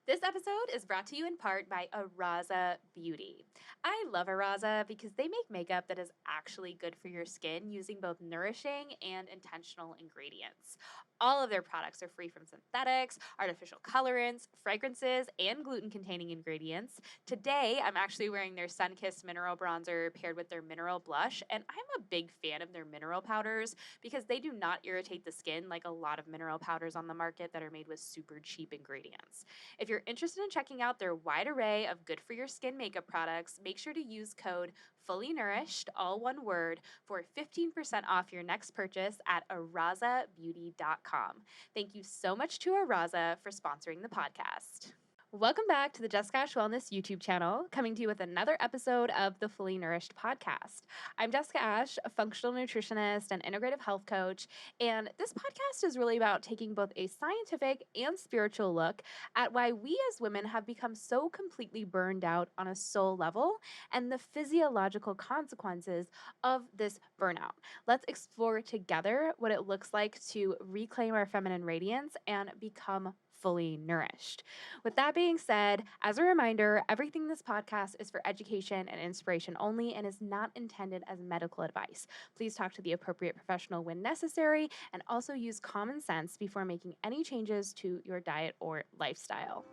This episode is brought to you in part by Araza Beauty. I love Araza because they make makeup that is actually good for your skin using both nourishing and intentional ingredients. All of their products are free from synthetics, artificial colorants, fragrances, and gluten containing ingredients. Today, I'm actually wearing their Sunkissed Mineral Bronzer paired with their Mineral Blush, and I'm a big fan of their mineral powders because they do not irritate the skin like a lot of mineral powders on the market that are made with super cheap ingredients. If you're interested in checking out their wide array of good for your skin makeup products, make sure to use code Fully Nourished, all one word, for 15% off your next purchase at arazabeauty.com. Thank you so much to Araza for sponsoring the podcast. Welcome back to the Jessica Ash Wellness YouTube channel, coming to you with another episode of the Fully Nourished podcast. I'm Jessica Ash, a functional nutritionist and integrative health coach, and this podcast is really about taking both a scientific and spiritual look at why we as women have become so completely burned out on a soul level and the physiological consequences of this burnout. Let's explore together what it looks like to reclaim our feminine radiance and become fully nourished. With that being said, as a reminder, everything in this podcast is for education and inspiration only and is not intended as medical advice. Please talk to the appropriate professional when necessary and also use common sense before making any changes to your diet or lifestyle.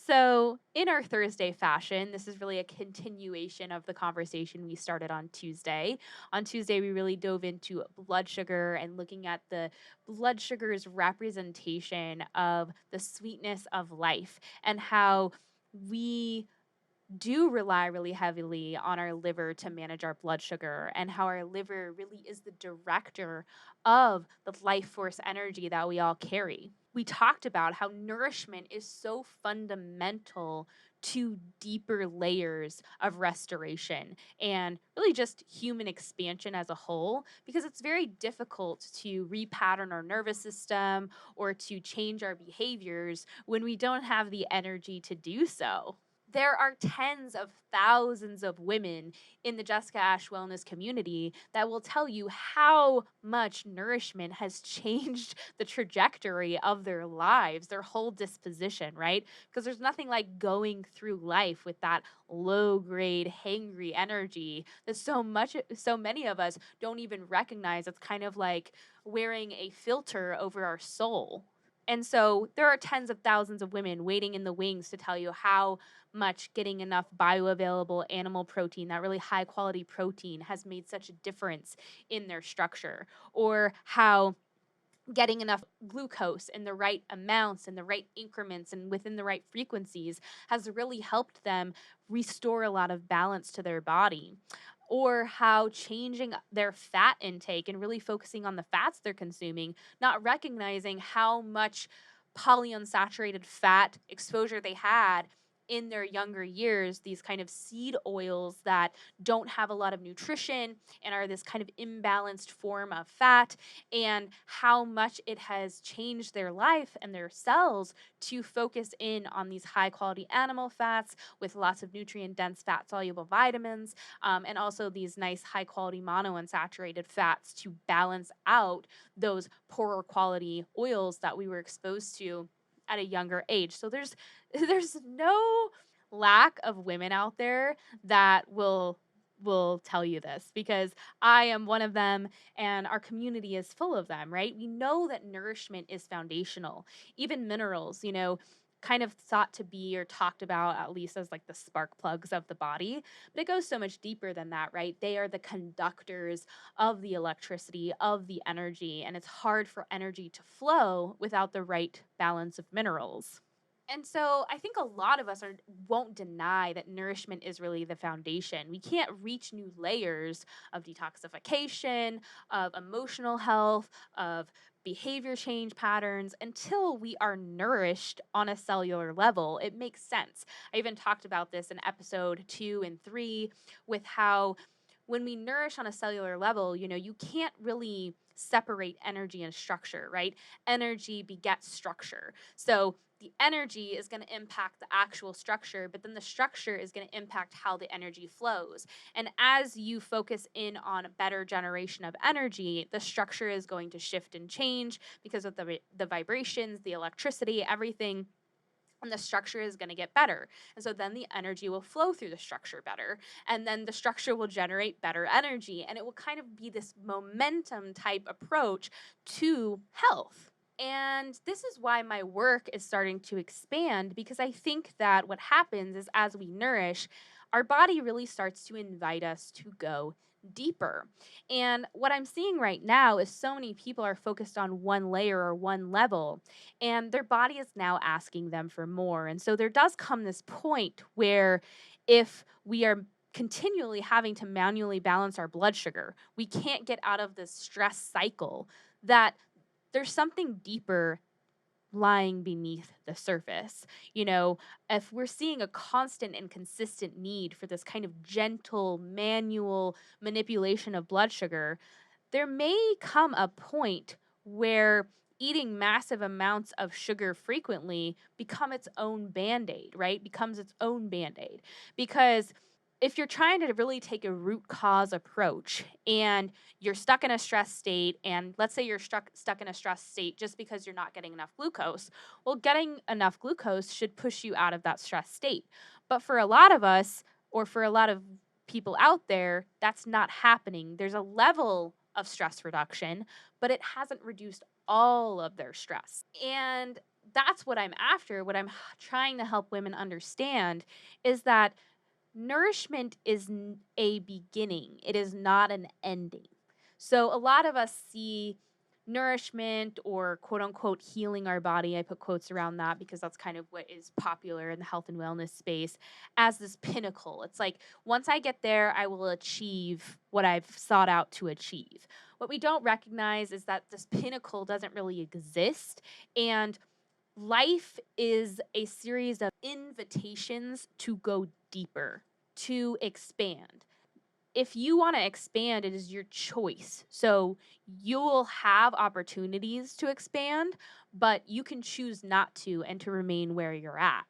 So, in our Thursday fashion, this is really a continuation of the conversation we started on Tuesday. On Tuesday, we really dove into blood sugar and looking at the blood sugar's representation of the sweetness of life and how we do rely really heavily on our liver to manage our blood sugar, and how our liver really is the director of the life force energy that we all carry. We talked about how nourishment is so fundamental to deeper layers of restoration and really just human expansion as a whole, because it's very difficult to repattern our nervous system or to change our behaviors when we don't have the energy to do so. There are tens of thousands of women in the Jessica Ash Wellness community that will tell you how much nourishment has changed the trajectory of their lives, their whole disposition, right? Because there's nothing like going through life with that low grade, hangry energy that so many of us don't even recognize. It's kind of like wearing a filter over our soul. And so there are tens of thousands of women waiting in the wings to tell you how much getting enough bioavailable animal protein, that really high quality protein, has made such a difference in their structure, or how getting enough glucose in the right amounts and the right increments and within the right frequencies has really helped them restore a lot of balance to their body, or how changing their fat intake and really focusing on the fats they're consuming, not recognizing how much polyunsaturated fat exposure they had in their younger years, these kind of seed oils that don't have a lot of nutrition and are this kind of imbalanced form of fat, and how much it has changed their life and their cells to focus in on these high quality animal fats with lots of nutrient dense fat soluble vitamins, and also these nice high quality monounsaturated fats to balance out those poorer quality oils that we were exposed to at a younger age. So there's no lack of women out there that will tell you this, because I am one of them and our community is full of them, right? We know that nourishment is foundational. Even minerals, kind of thought to be or talked about at least as like the spark plugs of the body, but it goes so much deeper than that, right? They are the conductors of the electricity, of the energy, and it's hard for energy to flow without the right balance of minerals. And so I think a lot of us won't deny that nourishment is really the foundation. We can't reach new layers of detoxification, of emotional health, of behavior change patterns until we are nourished on a cellular level. It makes sense. I even talked about this in episode 2 and 3 with how when we nourish on a cellular level, you can't really separate energy and structure, right? Energy begets structure. So the energy is going to impact the actual structure, but then the structure is going to impact how the energy flows. And as you focus in on a better generation of energy, the structure is going to shift and change because of the vibrations, the electricity, everything, and the structure is going to get better. And so then the energy will flow through the structure better. And then the structure will generate better energy. And it will kind of be this momentum type approach to health. And this is why my work is starting to expand, because I think that what happens is as we nourish, our body really starts to invite us to go deeper. And what I'm seeing right now is so many people are focused on one layer or one level, and their body is now asking them for more. And so there does come this point where if we are continually having to manually balance our blood sugar, we can't get out of this stress cycle, that there's something deeper lying beneath the surface. If we're seeing a constant and consistent need for this kind of gentle manual manipulation of blood sugar, there may come a point where eating massive amounts of sugar frequently becomes its own band-aid. Because if you're trying to really take a root cause approach and you're stuck in a stress state, and let's say you're stuck in a stress state just because you're not getting enough glucose, well, getting enough glucose should push you out of that stress state. But for a lot of us, or for a lot of people out there, that's not happening. There's a level of stress reduction, but it hasn't reduced all of their stress. And that's what I'm after. What I'm trying to help women understand is that nourishment is a beginning, it is not an ending. So a lot of us see nourishment, or quote unquote healing our body, I put quotes around that because that's kind of what is popular in the health and wellness space, as this pinnacle. It's like, once I get there, I will achieve what I've sought out to achieve. What we don't recognize is that this pinnacle doesn't really exist, and life is a series of invitations to go deeper, to expand. If you want to expand, it is your choice. So you'll have opportunities to expand, but you can choose not to and to remain where you're at.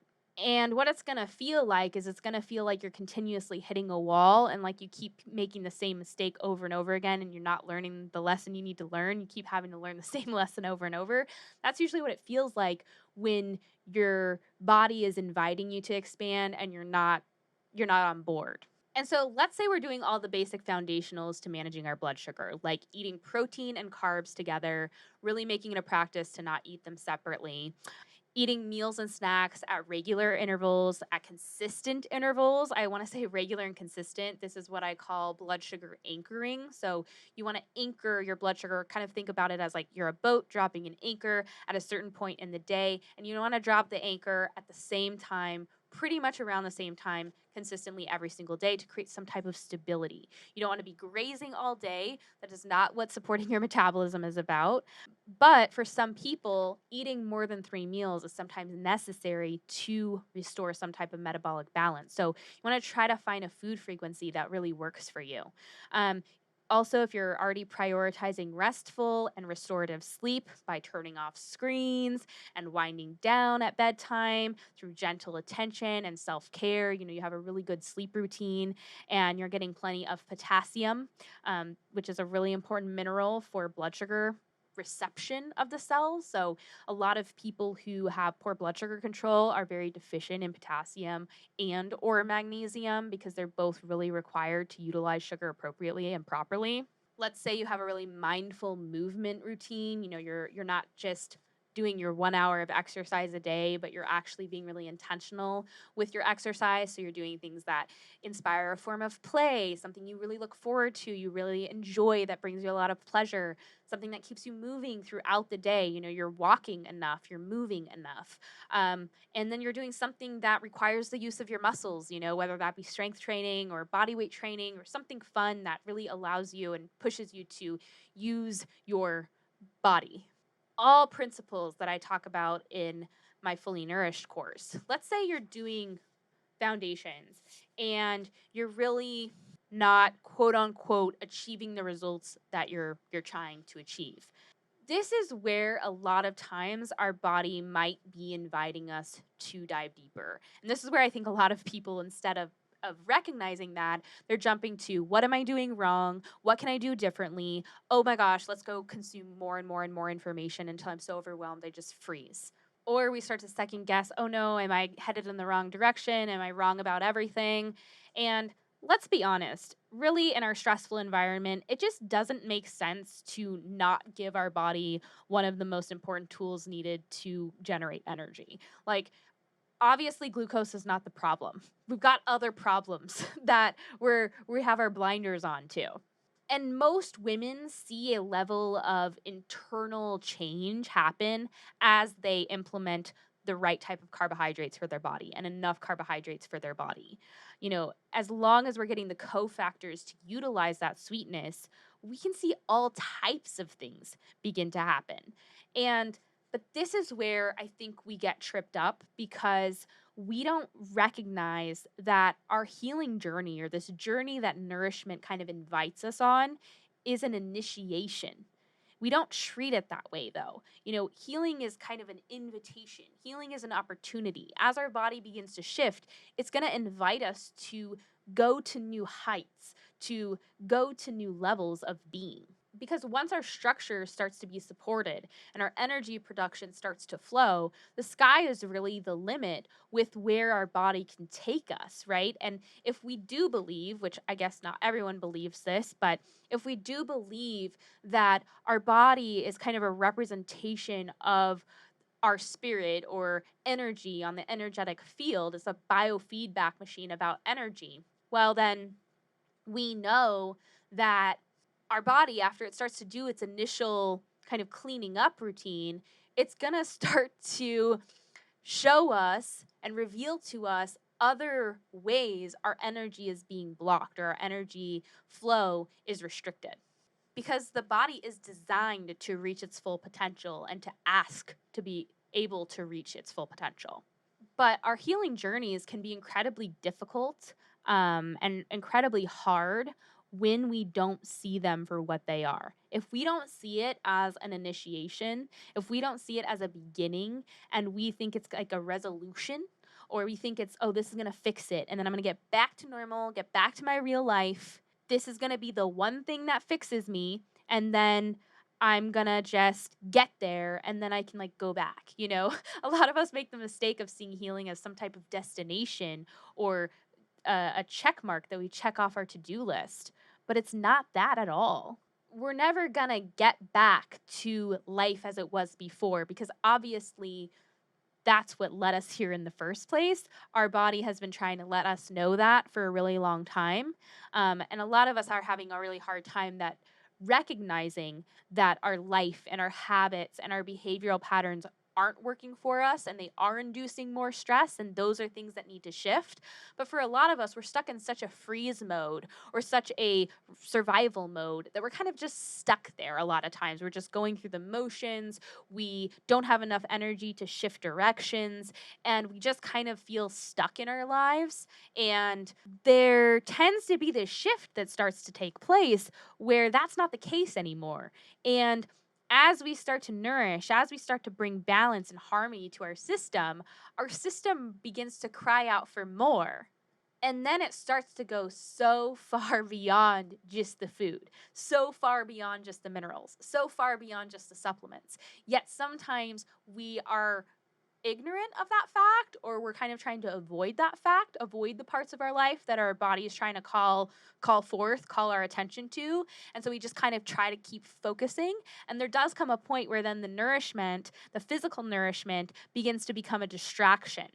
And what it's going to feel like is, it's going to feel like you're continuously hitting a wall, and like you keep making the same mistake over and over again, and you're not learning the lesson you need to learn. You keep having to learn the same lesson over and over. That's usually what it feels like when your body is inviting you to expand and you're not on board. And so let's say we're doing all the basic foundationals to managing our blood sugar, like eating protein and carbs together, really making it a practice to not eat them separately, eating meals and snacks at regular intervals, at consistent intervals. I want to say regular and consistent. This is what I call blood sugar anchoring. So you want to anchor your blood sugar, kind of think about it as like you're a boat dropping an anchor at a certain point in the day, and you want to drop the anchor at the same time, pretty much around the same time, consistently every single day, to create some type of stability. You don't want to be grazing all day. That is not what supporting your metabolism is about. But for some people, eating more than 3 meals is sometimes necessary to restore some type of metabolic balance. So you want to try to find a food frequency that really works for you. Um, Also, if you're already prioritizing restful and restorative sleep by turning off screens and winding down at bedtime through gentle attention and self care, you have a really good sleep routine, and you're getting plenty of potassium, which is a really important mineral for blood sugar reception of the cells. So a lot of people who have poor blood sugar control are very deficient in potassium and or magnesium, because they're both really required to utilize sugar appropriately and properly. Let's say you have a really mindful movement routine. You're not just doing your 1 hour of exercise a day, but you're actually being really intentional with your exercise. So you're doing things that inspire a form of play, something you really look forward to, you really enjoy, that brings you a lot of pleasure, something that keeps you moving throughout the day. You're walking enough, you're moving enough. And then you're doing something that requires the use of your muscles, whether that be strength training or body weight training, or something fun that really allows you and pushes you to use your body. All principles that I talk about in my Fully Nourished course. Let's say you're doing foundations and you're really not quote unquote achieving the results that you're trying to achieve. This is where a lot of times our body might be inviting us to dive deeper. And this is where I think a lot of people, instead of recognizing that, they're jumping to, what am I doing wrong? What can I do differently? Oh my gosh, let's go consume more and more and more information until I'm so overwhelmed I just freeze. Or we start to second guess, oh no, am I headed in the wrong direction? Am I wrong about everything? And let's be honest, really, in our stressful environment, it just doesn't make sense to not give our body one of the most important tools needed to generate energy. Like, obviously, glucose is not the problem. We've got other problems that we have our blinders on to. And most women see a level of internal change happen as they implement the right type of carbohydrates for their body and enough carbohydrates for their body. As long as we're getting the cofactors to utilize that sweetness, we can see all types of things begin to happen. But this is where I think we get tripped up, because we don't recognize that our healing journey, or this journey that nourishment kind of invites us on, is an initiation. We don't treat it that way, though. Healing is kind of an invitation. Healing is an opportunity. As our body begins to shift, it's going to invite us to go to new heights, to go to new levels of being. Because once our structure starts to be supported and our energy production starts to flow, the sky is really the limit with where our body can take us, right? And if we do believe, which I guess not everyone believes this, but if we do believe that our body is kind of a representation of our spirit or energy on the energetic field, it's a biofeedback machine about energy, well, then we know that our body, after it starts to do its initial kind of cleaning up routine, it's going to start to show us and reveal to us other ways our energy is being blocked or our energy flow is restricted. Because the body is designed to reach its full potential and to ask to be able to reach its full potential. But our healing journeys can be incredibly difficult, and incredibly hard when we don't see them for what they are. If we don't see it as an initiation, if we don't see it as a beginning, and we think it's like a resolution, or we think it's, oh, this is going to fix it, and then I'm going to get back to normal, get back to my real life. This is going to be the one thing that fixes me, and then I'm going to just get there, and then I can go back. A lot of us make the mistake of seeing healing as some type of destination, or a check mark that we check off our to-do list, but it's not that at all. We're never going to get back to life as it was before, because obviously that's what led us here in the first place. Our body has been trying to let us know that for a really long time. And a lot of us are having a really hard time that recognizing that our life and our habits and our behavioral patterns aren't working for us, and they are inducing more stress, and those are things that need to shift. But for a lot of us, we're stuck in such a freeze mode or such a survival mode that we're kind of just stuck there. A lot of times we're just going through the motions. We don't have enough energy to shift directions, and we just kind of feel stuck in our lives. And there tends to be this shift that starts to take place where that's not the case anymore. And as we start to nourish, as we start to bring balance and harmony to our system begins to cry out for more. And then it starts to go so far beyond just the food, so far beyond just the minerals, so far beyond just the supplements. Yet sometimes we are ignorant of that fact, or we're kind of trying to avoid that fact, avoid the parts of our life that our body is trying to call forth, call our attention to. And so we just kind of try to keep focusing. And there does come a point where then the nourishment, the physical nourishment, begins to become a distraction,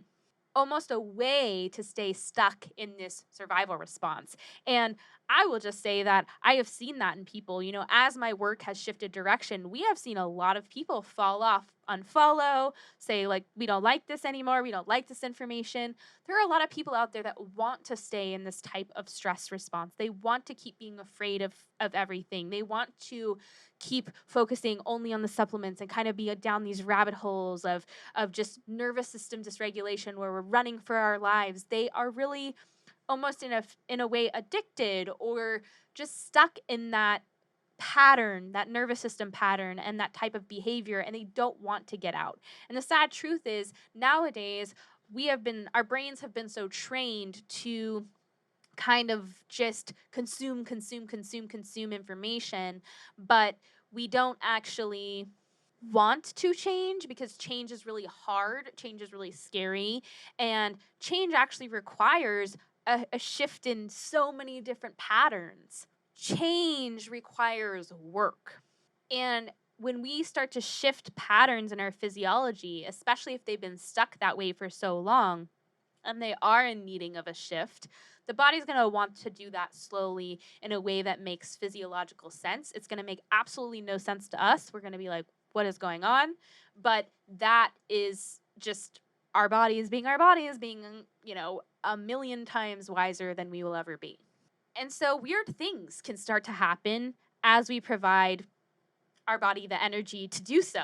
almost a way to stay stuck in this survival response. And I will just say that I have seen that in people. As my work has shifted direction, we have seen a lot of people fall off, unfollow, say, we don't like this anymore, we don't like this information. There are a lot of people out there that want to stay in this type of stress response. They want to keep being afraid of everything. They want to keep focusing only on the supplements and kind of be down these rabbit holes of just nervous system dysregulation where we're running for our lives. They are really almost in a way addicted or just stuck in that pattern, that nervous system pattern and that type of behavior, and they don't want to get out. And the sad truth is nowadays our brains have been so trained to kind of just consume information, but we don't actually want to change because change is really hard, change is really scary, and change actually requires a shift in so many different patterns. Change requires work. And when we start to shift patterns in our physiology, especially if they've been stuck that way for so long, and they are in needing of a shift, the body's going to want to do that slowly in a way that makes physiological sense. It's going to make absolutely no sense to us. We're going to be like, what is going on? But that is just our body is being, a million times wiser than we will ever be. And so weird things can start to happen as we provide our body the energy to do so.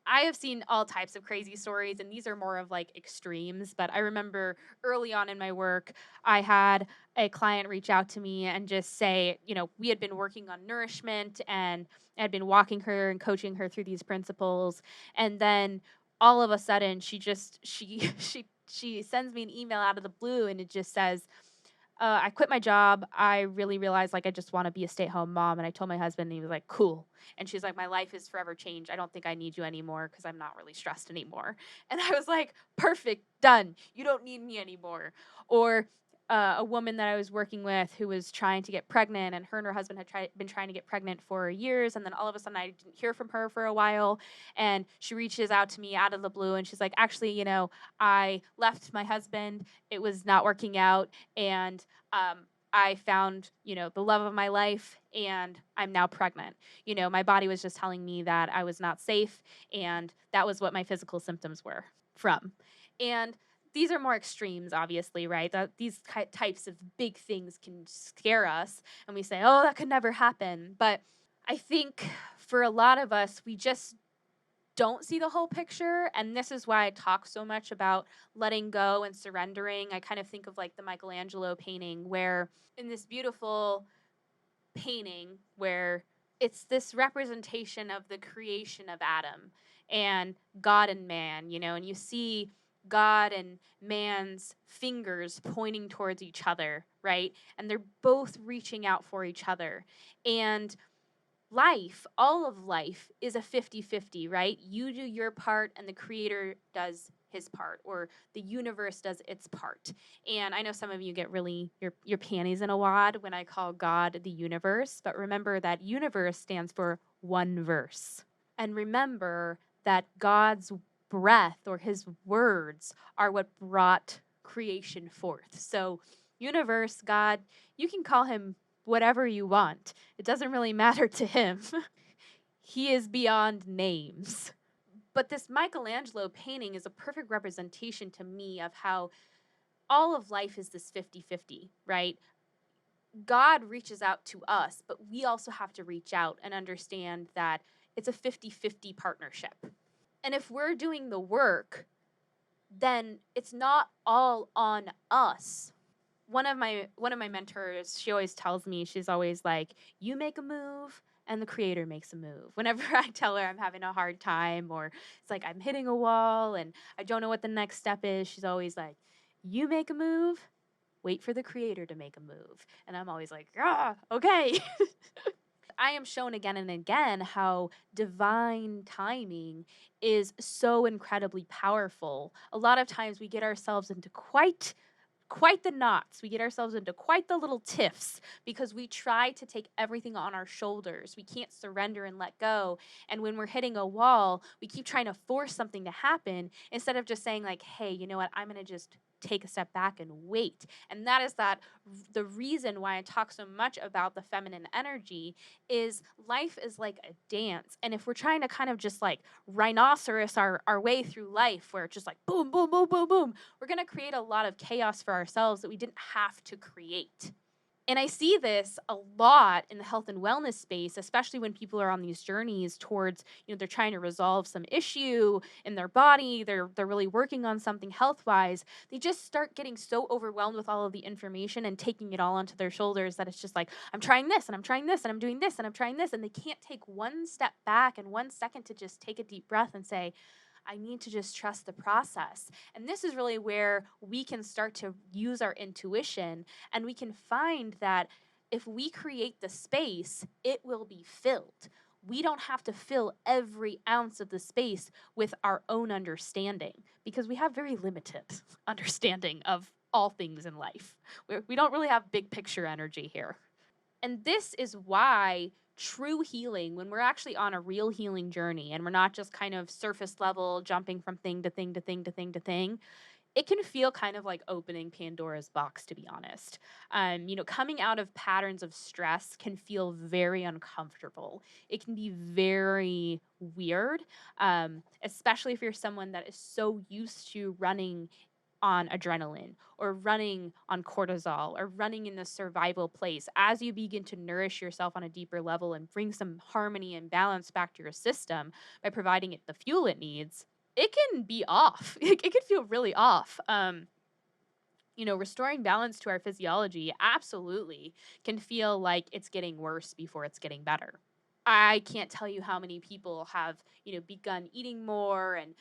I have seen all types of crazy stories, and these are more of like extremes. But I remember early on in my work, I had a client reach out to me and just say, we had been working on nourishment and I had been walking her and coaching her through these principles. And then all of a sudden, she sends me an email out of the blue, and it just says, I quit my job. I really realized like I just want to be a stay-at-home mom. And I told my husband, and he was like, cool. And she's like, my life is forever changed. I don't think I need you anymore because I'm not really stressed anymore. And I was like, perfect, done. You don't need me anymore. Or a woman that I was working with who was trying to get pregnant, and her husband had been trying to get pregnant for years. And then all of a sudden I didn't hear from her for a while. And she reaches out to me out of the blue, and she's like, actually, I left my husband. It was not working out. And I found, the love of my life, and I'm now pregnant. My body was just telling me that I was not safe, and that was what my physical symptoms were from. And these are more extremes, obviously, right? These types of big things can scare us, and we say, oh, that could never happen. But I think for a lot of us, we just don't see the whole picture. And this is why I talk so much about letting go and surrendering. I kind of think of like the Michelangelo painting, where in this beautiful painting, where it's this representation of the creation of Adam and God and man, and you see God and man's fingers pointing towards each other, right? And they're both reaching out for each other. And life, all of life, is a 50-50, right? You do your part and the creator does his part, or the universe does its part. And I know some of you get really your panties in a wad when I call God the universe, but remember that universe stands for one verse. And remember that God's breath or his words are what brought creation forth. So universe, God, you can call him whatever you want. It doesn't really matter to him. He is beyond names. But this Michelangelo painting is a perfect representation to me of how all of life is this 50-50, right? God reaches out to us, but we also have to reach out and understand that it's a 50-50 partnership. And if we're doing the work, then it's not all on us. One of my mentors, she always tells me, she's always like, you make a move and the creator makes a move. Whenever I tell her I'm having a hard time, or it's like I'm hitting a wall and I don't know what the next step is, she's always like, you make a move, wait for the creator to make a move. And I'm always like, okay. I am shown again and again how divine timing is so incredibly powerful. A lot of times we get ourselves into quite the knots. We get ourselves into quite the little tiffs because we try to take everything on our shoulders. We can't surrender and let go. And when we're hitting a wall, we keep trying to force something to happen instead of just saying like, hey, you know what? I'm going to just take a step back and wait. And that is the reason why I talk so much about the feminine energy is life is like a dance. And if we're trying to kind of just like rhinoceros our way through life, where it's just like boom, boom, boom, boom, boom, we're going to create a lot of chaos for ourselves that we didn't have to create. And I see this a lot in the health and wellness space, especially when people are on these journeys towards, they're trying to resolve some issue in their body, they're really working on something health-wise. They just start getting so overwhelmed with all of the information and taking it all onto their shoulders that it's just like, I'm trying this and I'm trying this and I'm doing this and I'm trying this, and they can't take one step back and 1 second to just take a deep breath and say, I need to just trust the process. And this is really where we can start to use our intuition, and we can find that if we create the space, it will be filled. We don't have to fill every ounce of the space with our own understanding, because we have very limited understanding of all things in life. We don't really have big picture energy here. And this is why true healing, when we're actually on a real healing journey and we're not just kind of surface level jumping from thing to thing to thing to thing to thing, it can feel kind of like opening Pandora's box, to be honest. Coming out of patterns of stress can feel very uncomfortable. It can be very weird, especially if you're someone that is so used to running on adrenaline or running on cortisol or running in the survival place. As you begin to nourish yourself on a deeper level and bring some harmony and balance back to your system by providing it the fuel it needs, it can be off. It can feel really off. Restoring balance to our physiology absolutely can feel like it's getting worse before it's getting better. I can't tell you how many people have, begun eating more and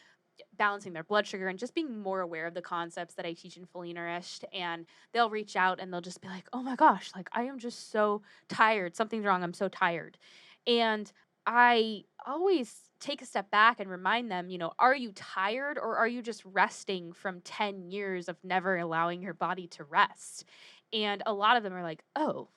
balancing their blood sugar and just being more aware of the concepts that I teach in Fully Nourished. And they'll reach out and they'll just be like, oh my gosh, like I am just so tired. Something's wrong. I'm so tired. And I always take a step back and remind them, are you tired, or are you just resting from 10 years of never allowing your body to rest? And a lot of them are like, oh,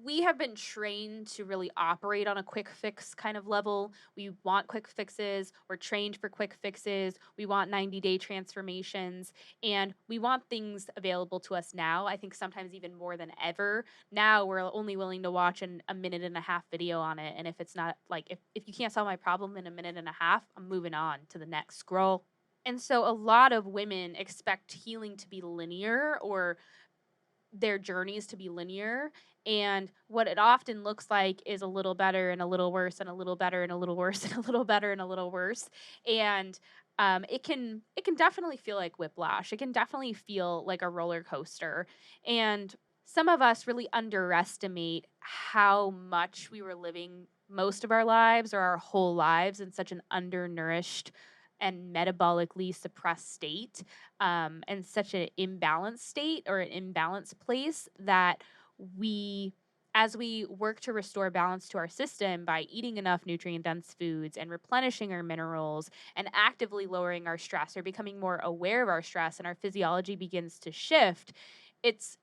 we have been trained to really operate on a quick fix kind of level. We want quick fixes. We're trained for quick fixes. We want 90-day transformations, and we want things available to us now. I think sometimes even more than ever. Now we're only willing to watch a minute and a half video on it. And if it's not like, if you can't solve my problem in a minute and a half, I'm moving on to the next scroll. And so a lot of women expect healing to be linear, or their journeys to be linear. And what it often looks like is a little better and a little worse and a little better and a little worse and a little better and a little worse. And it can definitely feel like whiplash. It can definitely feel like a roller coaster. And some of us really underestimate how much we were living most of our lives or our whole lives in such an undernourished and metabolically suppressed state, and such an imbalanced state or an imbalanced place that we, as we work to restore balance to our system by eating enough nutrient dense foods and replenishing our minerals and actively lowering our stress or becoming more aware of our stress, and our physiology begins to shift, it's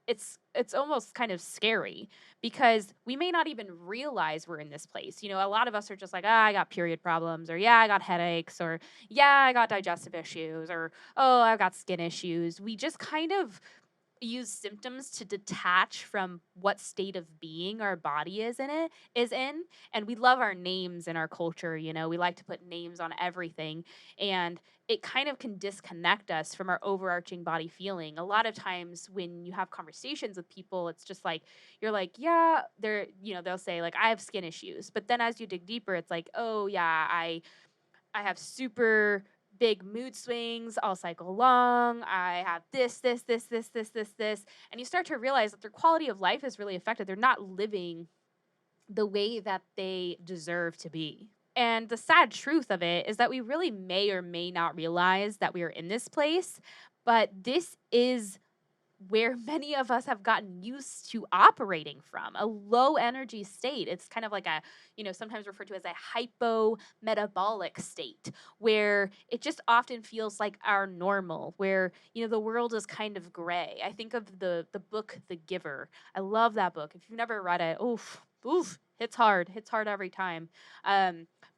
almost kind of scary, because we may not even realize we're in this place. A lot of us are just like, ah, I got period problems, or yeah, I got headaches, or yeah, I got digestive issues, or oh, I've got skin issues. We just kind of use symptoms to detach from what state of being our body is in. And we love our names in our culture. We like to put names on everything, and it kind of can disconnect us from our overarching body feeling. A lot of times when you have conversations with people, it's just like, you're like, yeah, they'll say like, I have skin issues, but then as you dig deeper, it's like, oh yeah, I have super big mood swings all cycle long. I have this. And you start to realize that their quality of life is really affected. They're not living the way that they deserve to be. And the sad truth of it is that we really may or may not realize that we are in this place, but this is where many of us have gotten used to operating from, a low energy state. It's kind of like sometimes referred to as a hypometabolic state, where it just often feels like our normal, where, the world is kind of gray. I think of the book, The Giver. I love that book. If you've never read it, oof, hits hard every time.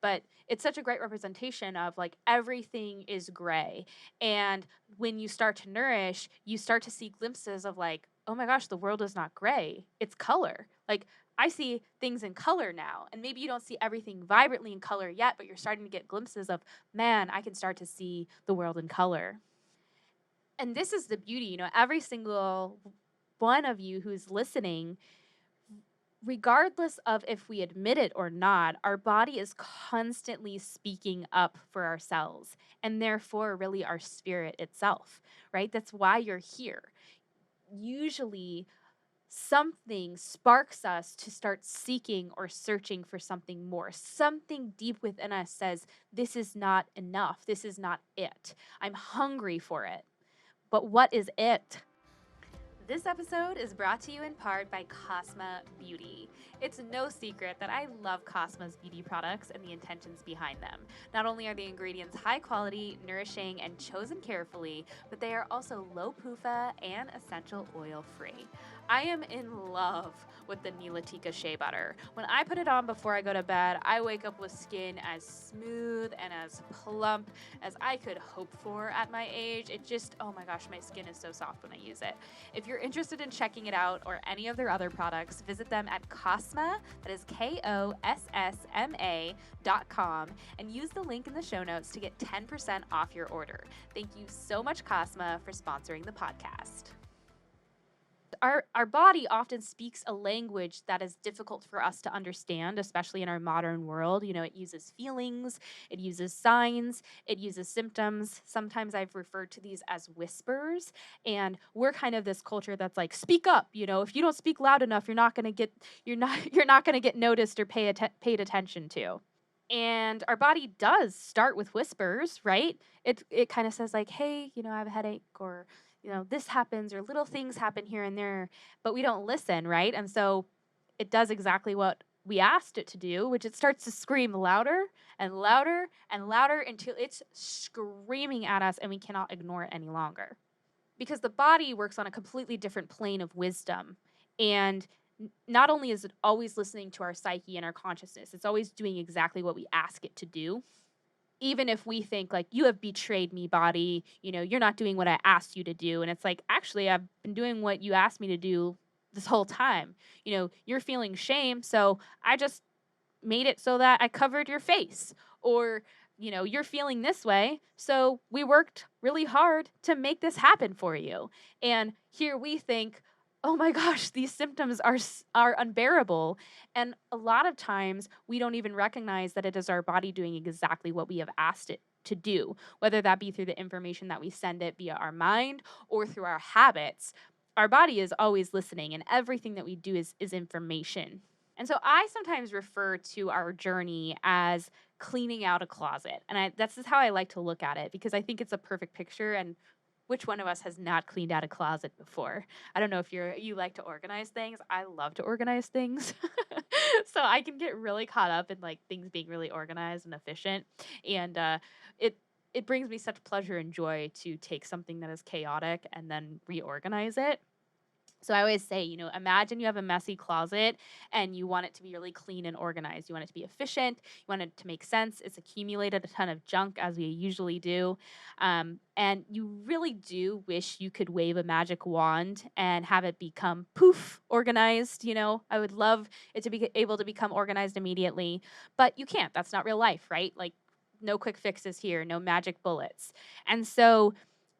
But it's such a great representation of like everything is gray. And when you start to nourish, you start to see glimpses of like, oh my gosh, the world is not gray. It's color. Like I see things in color now. And maybe you don't see everything vibrantly in color yet, but you're starting to get glimpses of, man, I can start to see the world in color. And this is the beauty, every single one of you who's listening, regardless of if we admit it or not, our body is constantly speaking up for ourselves and therefore really our spirit itself, right? That's why you're here. Usually something sparks us to start seeking or searching for something more. Something deep within us says, this is not enough. This is not it. I'm hungry for it. But what is it? This episode is brought to you in part by Cosma Beauty. It's no secret that I love Cosma's beauty products and the intentions behind them. Not only are the ingredients high quality, nourishing, and chosen carefully, but they are also low PUFA and essential oil free. I am in love with the Nilatika Shea Butter. When I put it on before I go to bed, I wake up with skin as smooth and as plump as I could hope for at my age. It just, oh my gosh, my skin is so soft when I use it. If you're interested in checking it out or any of their other products, visit them at Cosma, that is KOSSMA.com, and use the link in the show notes to get 10% off your order. Thank you so much, Cosma, for sponsoring the podcast. Our body often speaks a language that is difficult for us to understand, especially in our modern world. You know, it uses feelings, it uses signs, it uses symptoms. Sometimes I've referred to these as whispers, and we're kind of this culture that's like, speak up. You know, if you don't speak loud enough, you're not going to get noticed or paid attention to. And our body does start with whispers, right? It kind of says like, hey, you know, I have a headache, or you know, this happens, or little things happen here and there, but we don't listen, right? And so it does exactly what we asked it to do, which it starts to scream louder and louder and louder until it's screaming at us and we cannot ignore it any longer. Because the body works on a completely different plane of wisdom. And not only is it always listening to our psyche and our consciousness, it's always doing exactly what we ask it to do. Even if we think like, you have betrayed me, body, you know, you're not doing what I asked you to do. And it's like, actually, I've been doing what you asked me to do this whole time. You know, you're feeling shame, so I just made it so that I covered your face. Or, you know, you're feeling this way, so we worked really hard to make this happen for you. And here we think, oh my gosh, these symptoms are unbearable. And a lot of times we don't even recognize that it is our body doing exactly what we have asked it to do, whether that be through the information that we send it via our mind or through our habits. Our body is always listening, and everything that we do is information. And so I sometimes refer to our journey as cleaning out a closet. And that's just how I like to look at it, because I think it's a perfect picture. And which one of us has not cleaned out a closet before? I don't know if you like to organize things. I love to organize things. So I can get really caught up in like things being really organized and efficient. And it brings me such pleasure and joy to take something that is chaotic and then reorganize it. So I always say, you know, imagine you have a messy closet and you want it to be really clean and organized. You want it to be efficient. You want it to make sense. It's accumulated a ton of junk, as we usually do. And you really do wish you could wave a magic wand and have it become poof, organized. You know, I would love it to be able to become organized immediately, but you can't. That's not real life, right? Like, no quick fixes here, no magic bullets. And so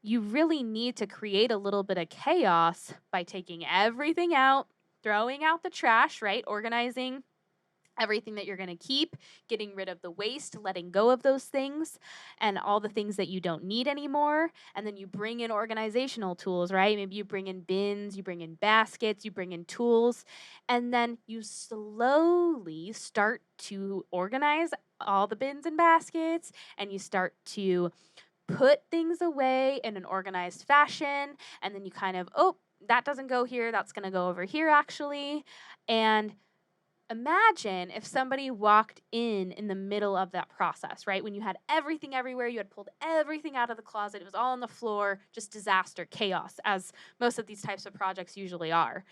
you really need to create a little bit of chaos by taking everything out, throwing out the trash, right? Organizing everything that you're going to keep, getting rid of the waste, letting go of those things and all the things that you don't need anymore. And then you bring in organizational tools, right? Maybe you bring in bins, you bring in baskets, you bring in tools, and then you slowly start to organize all the bins and baskets, and you start to put things away in an organized fashion, and then you kind of, oh, that doesn't go here, that's going to go over here actually. And imagine if somebody walked in the middle of that process, right? When you had everything everywhere, you had pulled everything out of the closet, it was all on the floor, just disaster, chaos, as most of these types of projects usually are.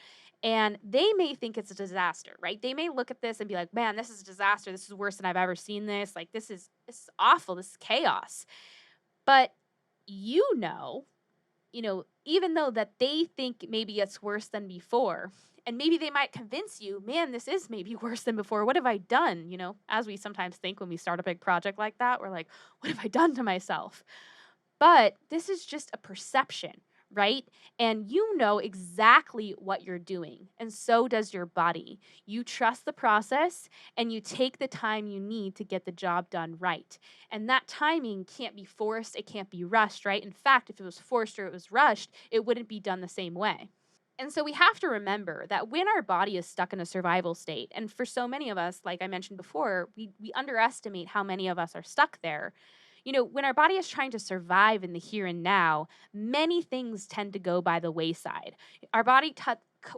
And they may think it's a disaster, right? They may look at this and be like, man, this is a disaster. This is worse than I've ever seen this. Like, this is awful. This is chaos. But you know, even though that they think maybe it's worse than before, and maybe they might convince you, man, this is maybe worse than before. What have I done? You know, as we sometimes think when we start a big project like that, we're like, what have I done to myself? But this is just a perception, right? And you know exactly what you're doing, and so does your body. You trust the process and you take the time you need to get the job done right. And that timing can't be forced, it can't be rushed, right? In fact, if it was forced or it was rushed, it wouldn't be done the same way. And so we have to remember that when our body is stuck in a survival state, and for so many of us, like I mentioned before, we underestimate how many of us are stuck there. When our body is trying to survive in the here and now, many things tend to go by the wayside. Our body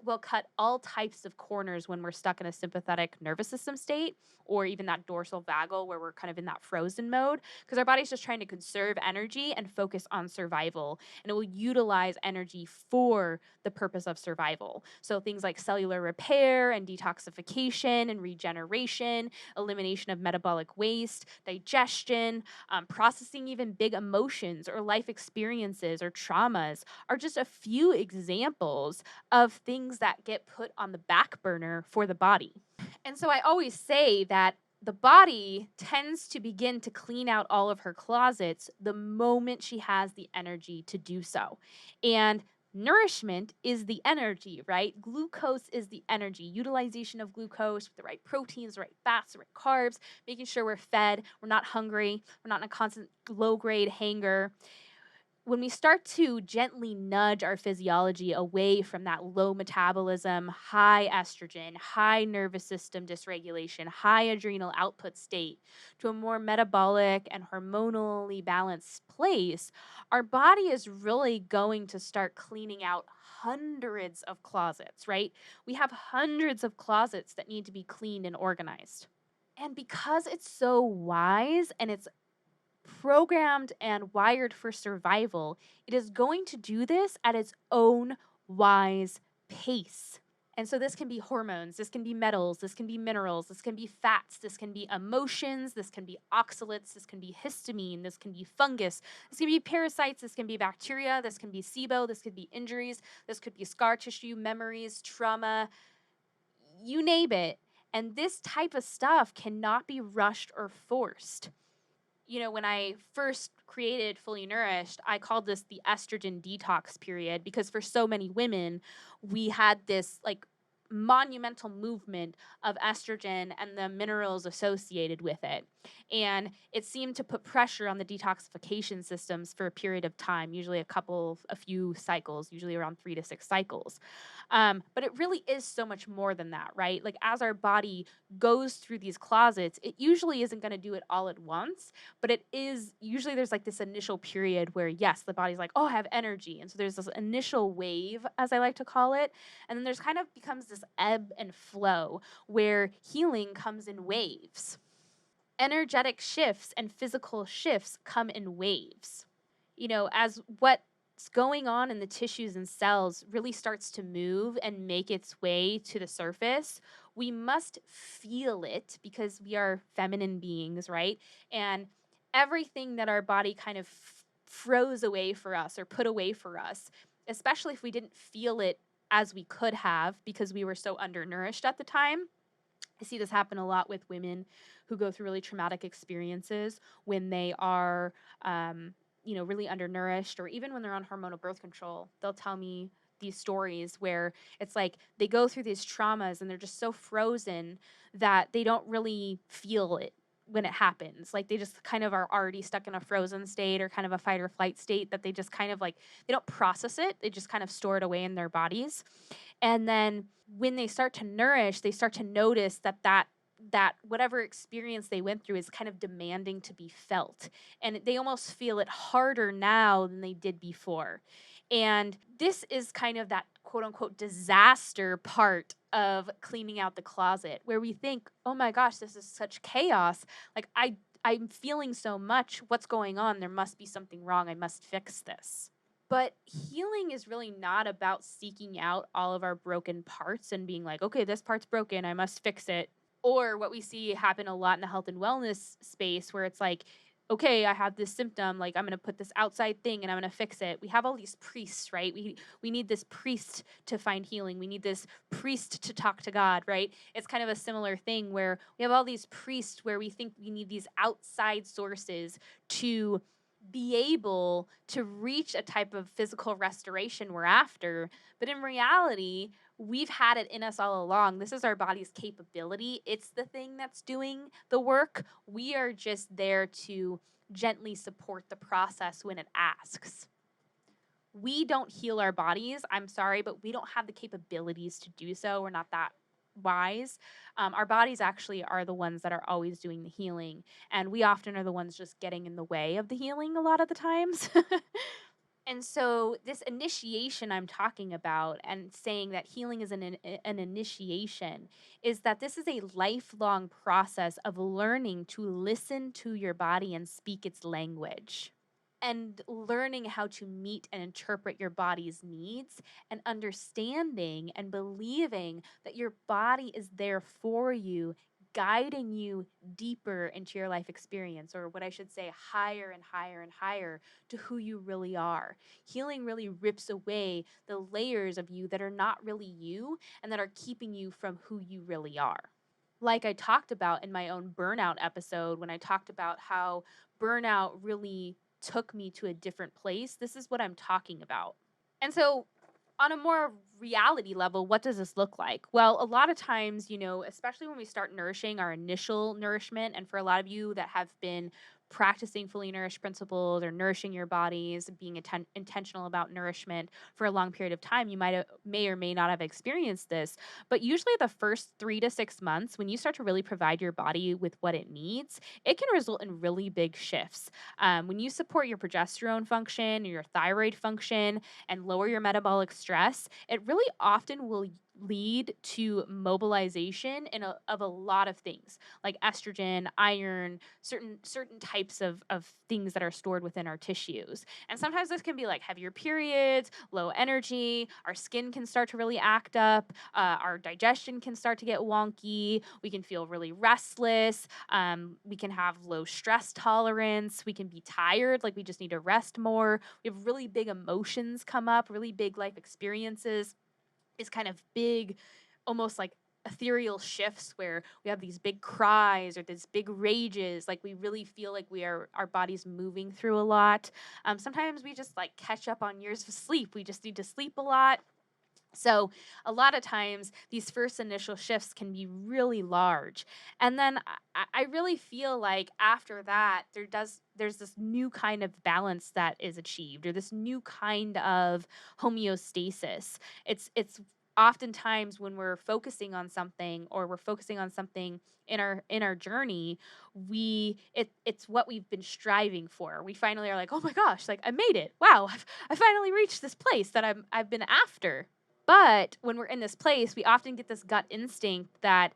will cut all types of corners when we're stuck in a sympathetic nervous system state, or even that dorsal vagal where we're kind of in that frozen mode, because our body's just trying to conserve energy and focus on survival, and it will utilize energy for the purpose of survival. So things like cellular repair and detoxification and regeneration, elimination of metabolic waste, digestion, processing even big emotions or life experiences or traumas are just a few examples of things that get put on the back burner for the body. And so I always say that the body tends to begin to clean out all of her closets the moment she has the energy to do so. And nourishment is the energy, right? Glucose is the energy. Utilization of glucose with the right proteins, the right fats, the right carbs, making sure we're fed, we're not hungry, we're not in a constant low grade hanger. When we start to gently nudge our physiology away from that low metabolism, high estrogen, high nervous system dysregulation, high adrenal output state to a more metabolic and hormonally balanced place, our body is really going to start cleaning out hundreds of closets, right? We have hundreds of closets that need to be cleaned and organized. And because it's so wise and it's programmed and wired for survival, it is going to do this at its own wise pace. And so this can be hormones, this can be metals, this can be minerals, this can be fats, this can be emotions, this can be oxalates, this can be histamine, this can be fungus, this can be parasites, this can be bacteria, this can be SIBO, this could be injuries, this could be scar tissue, memories, trauma, you name it. And this type of stuff cannot be rushed or forced. When I first created Fully Nourished, I called this the estrogen detox period because for so many women, we had this like monumental movement of estrogen and the minerals associated with it. And it seemed to put pressure on the detoxification systems for a period of time, usually a few cycles, usually around 3 to 6 cycles. But it really is so much more than that, right? Like as our body goes through these closets, it usually isn't going to do it all at once, but it is usually there's like this initial period where yes, the body's like, oh, I have energy. And so there's this initial wave, as I like to call it. And then there's kind of becomes this ebb and flow where healing comes in waves. Energetic shifts and physical shifts come in waves. As what's going on in the tissues and cells really starts to move and make its way to the surface, we must feel it because we are feminine beings, right? And everything that our body kind of froze away for us or put away for us, especially if we didn't feel it as we could have because we were so undernourished at the time. I see this happen a lot with women who go through really traumatic experiences when they are, really undernourished, or even when they're on hormonal birth control. They'll tell me these stories where it's like they go through these traumas and they're just so frozen that they don't really feel it when it happens. Like they just kind of are already stuck in a frozen state or kind of a fight or flight state that they just kind of like, they don't process it. They just kind of store it away in their bodies. And then when they start to nourish, they start to notice that whatever experience they went through is kind of demanding to be felt. And they almost feel it harder now than they did before. And this is kind of that quote unquote disaster part of cleaning out the closet where we think, oh my gosh, this is such chaos. Like I'm feeling so much. What's going on? There must be something wrong. I must fix this. But healing is really not about seeking out all of our broken parts and being like, okay, this part's broken, I must fix it. Or what we see happen a lot in the health and wellness space where it's like, okay, I have this symptom, like I'm going to put this outside thing and I'm going to fix it. We have all these priests, right? We need this priest to find healing. We need this priest to talk to God, right? It's kind of a similar thing where we have all these priests where we think we need these outside sources to be able to reach a type of physical restoration we're after. But in reality, we've had it in us all along. This is our body's capability. It's the thing that's doing the work. We are just there to gently support the process when it asks. We don't heal our bodies. I'm sorry, but we don't have the capabilities to do so. We're not that wise. Our bodies actually are the ones that are always doing the healing, and we often are the ones just getting in the way of the healing a lot of the times. And so, this initiation I'm talking about, and saying that healing is an initiation, is that this is a lifelong process of learning to listen to your body and speak its language, and learning how to meet and interpret your body's needs, and understanding and believing that your body is there for you, guiding you deeper into your life experience, or what I should say, higher and higher and higher to who you really are. Healing really rips away the layers of you that are not really you and that are keeping you from who you really are. Like I talked about in my own burnout episode, when I talked about how burnout really took me to a different place, this is what I'm talking about. And so, on a more reality level, what does this look like? Well, a lot of times, especially when we start nourishing our initial nourishment, and for a lot of you that have been practicing fully nourished principles or nourishing your bodies, being intentional about nourishment for a long period of time, you may or may not have experienced this. But usually, the first 3 to 6 months, when you start to really provide your body with what it needs, it can result in really big shifts. When you support your progesterone function, your thyroid function, and lower your metabolic stress, it really often will lead to mobilization of a lot of things like estrogen, iron, certain types of things that are stored within our tissues. And sometimes this can be like heavier periods, low energy, our skin can start to really act up, our digestion can start to get wonky, we can feel really restless, we can have low stress tolerance, we can be tired, like we just need to rest more. We have really big emotions come up, really big life experiences, is kind of big, almost like ethereal shifts where we have these big cries or these big rages, like we really feel like our body's moving through a lot. Sometimes we just like catch up on years of sleep. We just need to sleep a lot. So a lot of times these first initial shifts can be really large. And then I really feel like after that there's this new kind of balance that is achieved, or this new kind of homeostasis. It's oftentimes when we're focusing on something, or we're focusing on something in our journey, it's what we've been striving for. We finally are like, oh my gosh, like I made it. Wow, I finally reached this place that I've been after. But when we're in this place, we often get this gut instinct that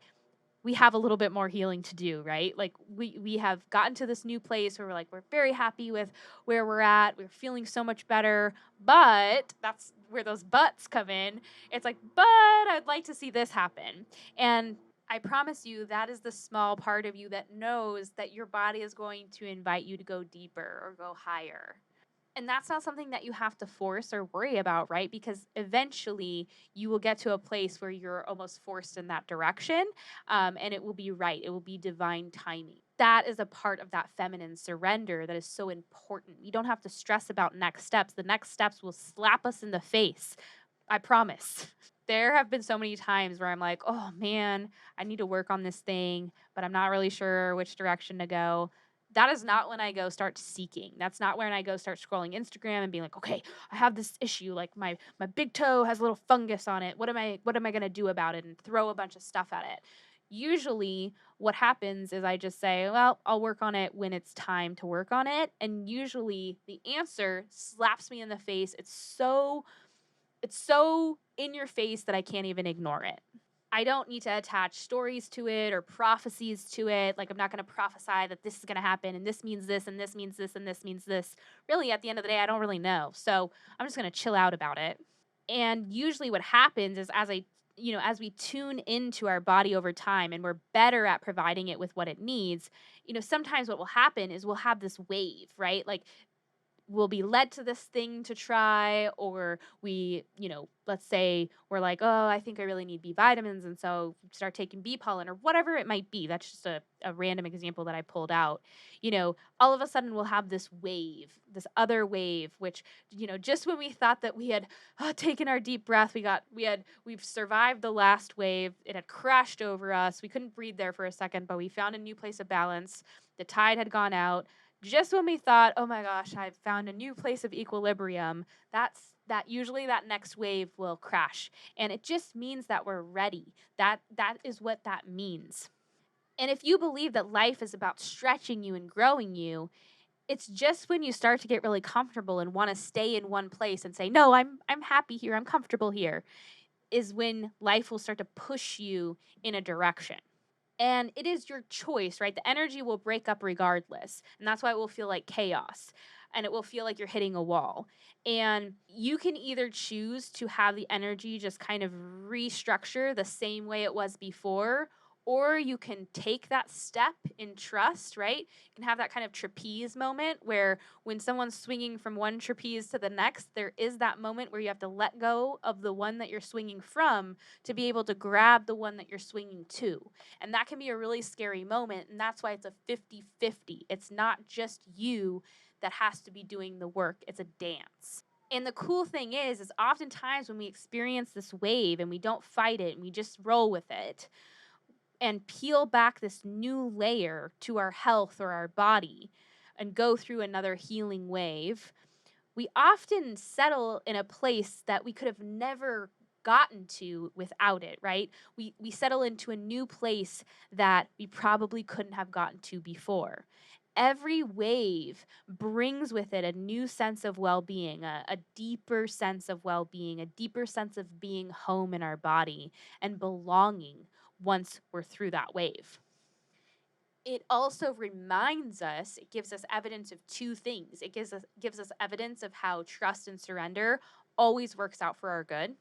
we have a little bit more healing to do, right? Like we have gotten to this new place where we're very happy with where we're at. We're feeling so much better, but that's where those buts come in. It's like, but I'd like to see this happen. And I promise you that is the small part of you that knows that your body is going to invite you to go deeper or go higher. And that's not something that you have to force or worry about, right? Because eventually you will get to a place where you're almost forced in that direction, and it will be right. It will be divine timing. That is a part of that feminine surrender that is so important. You don't have to stress about next steps. The next steps will slap us in the face. I promise. There have been so many times where I'm like, oh man, I need to work on this thing, but I'm not really sure which direction to go. That is not when I go start seeking. That's not when I go start scrolling Instagram and being like, okay, I have this issue. Like my big toe has a little fungus on it. What am I gonna do about it? And throw a bunch of stuff at it. Usually what happens is I just say, well, I'll work on it when it's time to work on it. And usually the answer slaps me in the face. It's so in your face that I can't even ignore it. I don't need to attach stories to it or prophecies to it. Like, I'm not going to prophesy that this is going to happen and this means this and this means this and this means this. Really, at the end of the day, I don't really know. So I'm just going to chill out about it. And usually what happens is as we tune into our body over time and we're better at providing it with what it needs, sometimes what will happen is we'll have this wave, right? Like we'll be led to this thing to try, or we, let's say we're like, oh, I think I really need B vitamins. And so start taking bee pollen or whatever it might be. That's just a random example that I pulled out. All of a sudden we'll have this wave, this other wave, which, just when we thought that we had taken our deep breath, we've survived the last wave. It had crashed over us. We couldn't breathe there for a second, but we found a new place of balance. The tide had gone out. Just when we thought, oh my gosh, I've found a new place of equilibrium, usually that next wave will crash. And it just means that we're ready. That is what that means. And if you believe that life is about stretching you and growing you, it's just when you start to get really comfortable and want to stay in one place and say, no, I'm happy here, I'm comfortable here, is when life will start to push you in a direction. And it is your choice, right? The energy will break up regardless. And that's why it will feel like chaos and it will feel like you're hitting a wall. And you can either choose to have the energy just kind of restructure the same way it was before, or you can take that step in trust, right? You can have that kind of trapeze moment where when someone's swinging from one trapeze to the next, there is that moment where you have to let go of the one that you're swinging from to be able to grab the one that you're swinging to. And that can be a really scary moment. And that's why it's a 50-50. It's not just you that has to be doing the work, it's a dance. And the cool thing is oftentimes when we experience this wave and we don't fight it and we just roll with it and peel back this new layer to our health or our body and go through another healing wave, we often settle in a place that we could have never gotten to without it, right? We settle into a new place that we probably couldn't have gotten to before. Every wave brings with it a new sense of well-being, a deeper sense of well-being, a deeper sense of being home in our body and belonging once we're through that wave. It also reminds us, it gives us evidence of two things. It gives us evidence of how trust and surrender always works out for our good.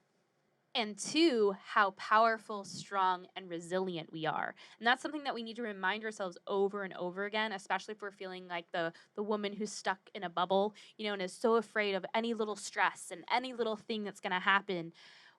And two, how powerful, strong, and resilient we are. And that's something that we need to remind ourselves over and over again, especially if we're feeling like the woman who's stuck in a bubble, and is so afraid of any little stress and any little thing that's going to happen.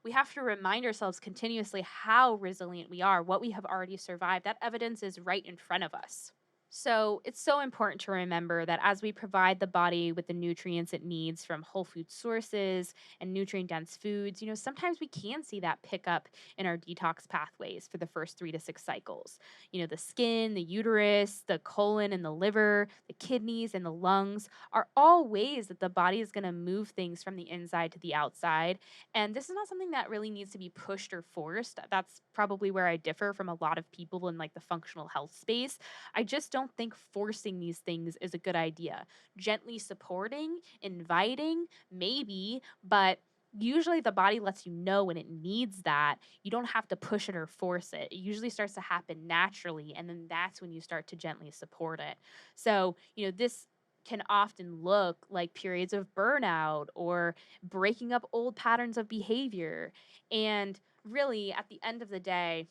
We have to remind ourselves continuously how resilient we are, what we have already survived. That evidence is right in front of us. So it's so important to remember that as we provide the body with the nutrients it needs from whole food sources and nutrient dense foods, sometimes we can see that pickup in our detox pathways for the first 3 to 6 cycles. The skin, the uterus, the colon and the liver, the kidneys and the lungs are all ways that the body is going to move things from the inside to the outside. And this is not something that really needs to be pushed or forced. That's probably where I differ from a lot of people in like the functional health space. I just don't think forcing these things is a good idea. Gently supporting, inviting, maybe, but usually the body lets you know when it needs that. You don't have to push it or force it. It usually starts to happen naturally, and then that's when you start to gently support it. So, this can often look like periods of burnout or breaking up old patterns of behavior. And really, at the end of the day,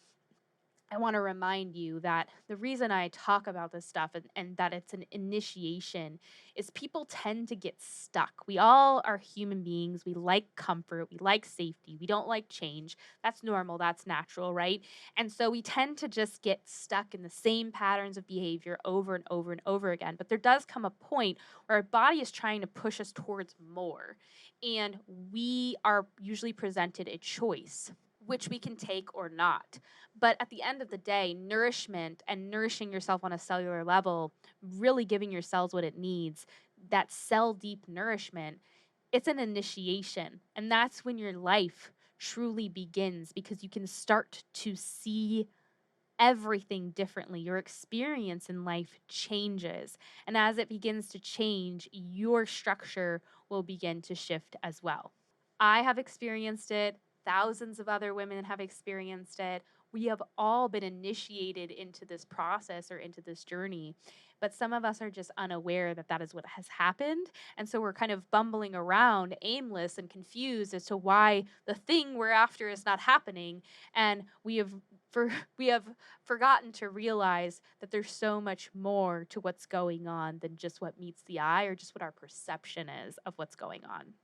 I want to remind you that the reason I talk about this stuff and that it's an initiation is people tend to get stuck. We all are human beings. We like comfort. We like safety. We don't like change. That's normal. That's natural, right? And so we tend to just get stuck in the same patterns of behavior over and over and over again. But there does come a point where our body is trying to push us towards more. And we are usually presented a choice, which we can take or not. But at the end of the day, nourishment and nourishing yourself on a cellular level, really giving your cells what it needs, that cell deep nourishment, it's an initiation. And that's when your life truly begins because you can start to see everything differently. Your experience in life changes. And as it begins to change, your structure will begin to shift as well. I have experienced it. Thousands of other women have experienced it. We have all been initiated into this process or into this journey, but some of us are just unaware that that is what has happened. And so we're kind of bumbling around, aimless and confused as to why the thing we're after is not happening. And we have we have forgotten to realize that there's so much more to what's going on than just what meets the eye or just what our perception is of what's going on.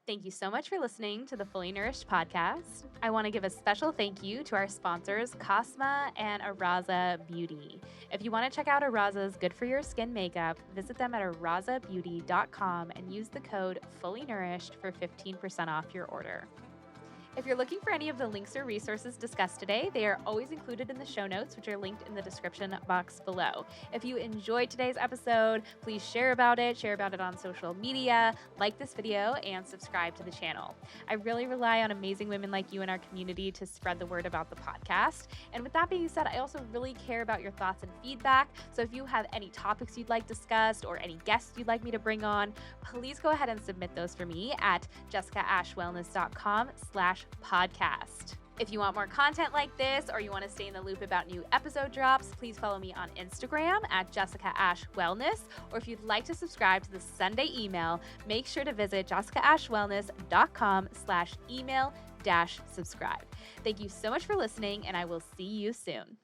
Thank you so much for listening to the Fully Nourished podcast. I want to give a special thank you to our sponsors, Cosma and Araza Beauty. If you want to check out Araza's Good for Your Skin makeup, visit them at arazabeauty.com and use the code Fully Nourished for 15% off your order. If you're looking for any of the links or resources discussed today, they are always included in the show notes, which are linked in the description box below. If you enjoyed today's episode, please share about it on social media, like this video, and subscribe to the channel. I really rely on amazing women like you in our community to spread the word about the podcast. And with that being said, I also really care about your thoughts and feedback. So if you have any topics you'd like discussed or any guests you'd like me to bring on, please go ahead and submit those for me at jessicaashwellness.com/podcast. If you want more content like this or you want to stay in the loop about new episode drops, please follow me on Instagram at jessicaashwellness. Or if you'd like to subscribe to the Sunday email, make sure to visit jessicaashwellness.com/email-subscribe. Thank you so much for listening, and I will see you soon.